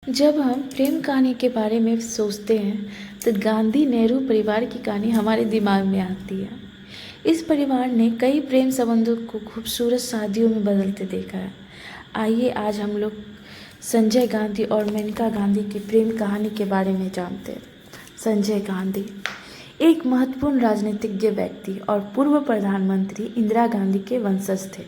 जब हम प्रेम कहानी के बारे में सोचते हैं तो गांधी नेहरू परिवार की कहानी हमारे दिमाग में आती है। इस परिवार ने कई प्रेम संबंधों को खूबसूरत शादियों में बदलते देखा है। आइए आज हम लोग संजय गांधी और मेनका गांधी की प्रेम कहानी के बारे में जानते हैं। संजय गांधी एक महत्वपूर्ण राजनीतिज्ञ व्यक्ति और पूर्व प्रधानमंत्री इंदिरा गांधी के वंशज थे।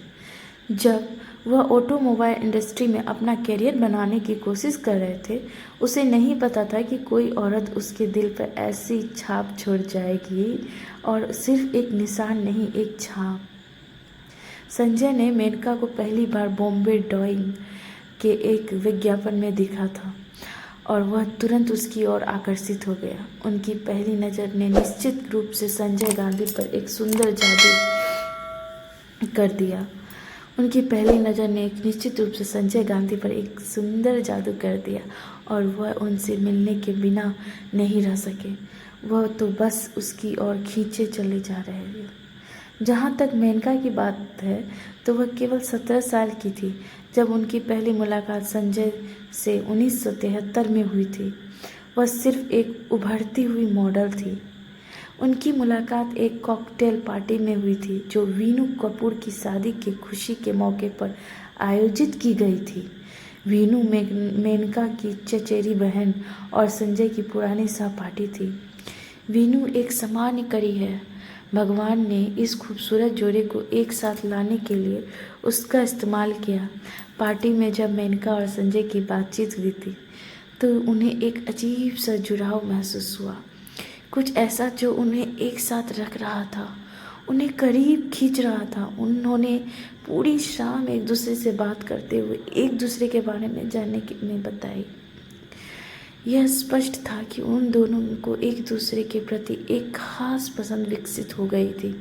जब वह ऑटोमोबाइल इंडस्ट्री में अपना करियर बनाने की कोशिश कर रहे थे, उसे नहीं पता था कि कोई औरत उसके दिल पर ऐसी छाप छोड़ जाएगी, और सिर्फ एक निशान नहीं, एक छाप। संजय ने मेनका को पहली बार बॉम्बे डाइंग के एक विज्ञापन में देखा था और वह तुरंत उसकी ओर आकर्षित हो गया। उनकी पहली नज़र ने निश्चित रूप से संजय गांधी पर एक सुंदर जादू कर दिया। उनकी पहली नज़र ने निश्चित रूप से संजय गांधी पर एक सुंदर जादू कर दिया और वह उनसे मिलने के बिना नहीं रह सके। वह तो बस उसकी ओर खींचे चले जा रहे हैं। जहाँ तक मेनका की बात है तो वह केवल 17 साल की थी जब उनकी पहली मुलाकात संजय से 1973 में हुई थी। वह सिर्फ एक उभरती हुई मॉडल थी। उनकी मुलाकात एक कॉकटेल पार्टी में हुई थी जो वीनू कपूर की शादी की खुशी के मौके पर आयोजित की गई थी। वीनू मेनका की चचेरी बहन और संजय की पुरानी सहपाठी थी। वीनू एक सामान्य कड़ी है। भगवान ने इस खूबसूरत जोड़े को एक साथ लाने के लिए उसका इस्तेमाल किया। पार्टी में जब मेनका और संजय की बातचीत हुई थी तो उन्हें एक अजीब सा जुड़ाव महसूस हुआ, कुछ ऐसा जो उन्हें एक साथ रख रहा था, उन्हें करीब खींच रहा था। उन्होंने पूरी शाम एक दूसरे से बात करते हुए एक दूसरे के बारे में जानने में बताई। यह स्पष्ट था कि उन दोनों को एक दूसरे के प्रति एक खास पसंद विकसित हो गई थी।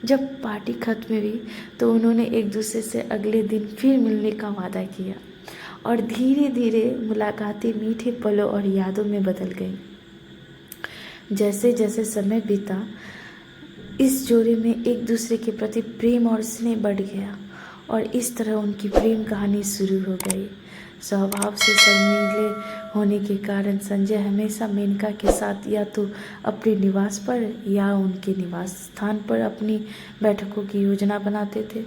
जब पार्टी खत्म हुई तो उन्होंने एक दूसरे से अगले दिन फिर मिलने का वादा किया और धीरे धीरे मुलाकातें मीठे पलों और यादों में बदल गई। जैसे जैसे समय बीता, इस जोड़े में एक दूसरे के प्रति प्रेम और स्नेह बढ़ गया और इस तरह उनकी प्रेम कहानी शुरू हो गई। स्वभाव से शर्मीले होने के कारण संजय हमेशा मेनका के साथ या तो अपने निवास पर या उनके निवास स्थान पर अपनी बैठकों की योजना बनाते थे,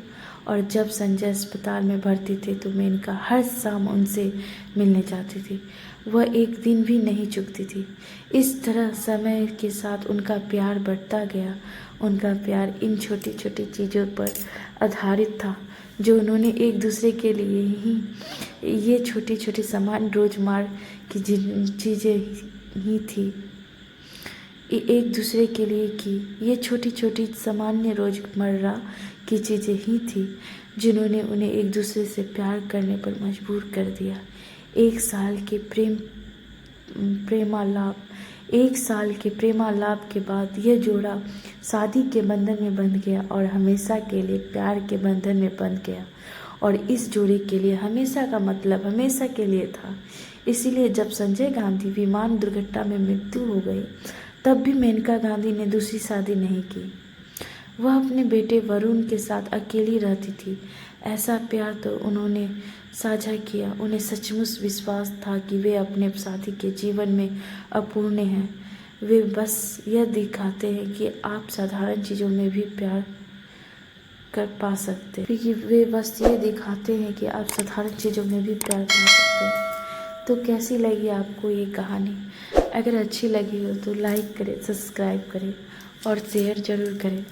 और जब संजय अस्पताल में भर्ती थे तो मेनका हर शाम उनसे मिलने जाती थी। वह एक दिन भी नहीं चूकती थी। इस तरह समय के साथ उनका प्यार बढ़ता गया। उनका प्यार इन छोटी छोटी चीज़ों पर आधारित था जो उन्होंने एक दूसरे के लिए ही, ये छोटी छोटी सामान्य रोजमर्रा की चीज़ें ही थी, एक दूसरे के लिए की ये छोटी छोटी सामान्य रोजमर्रा की चीज़ें ही थी जिन्होंने उन्हें एक दूसरे से प्यार करने पर मजबूर कर दिया। एक साल के प्रेमालाप के बाद यह जोड़ा शादी के बंधन में बंध गया और हमेशा के लिए प्यार के बंधन में बंध गया। और इस जोड़े के लिए हमेशा का मतलब हमेशा के लिए था। इसीलिए जब संजय गांधी विमान दुर्घटना में मृत्यु हो गई तब भी मेनका गांधी ने दूसरी शादी नहीं की। वह अपने बेटे वरुण के साथ अकेली रहती थी। ऐसा प्यार तो उन्होंने साझा किया। उन्हें सचमुच विश्वास था कि वे अपने साथी के जीवन में अपूर्ण हैं। वे बस यह दिखाते हैं कि आप साधारण चीज़ों में भी प्यार कर पा सकते हैं। तो कैसी लगी आपको ये कहानी? अगर अच्छी लगी हो तो लाइक करें, सब्सक्राइब करें और शेयर ज़रूर करें।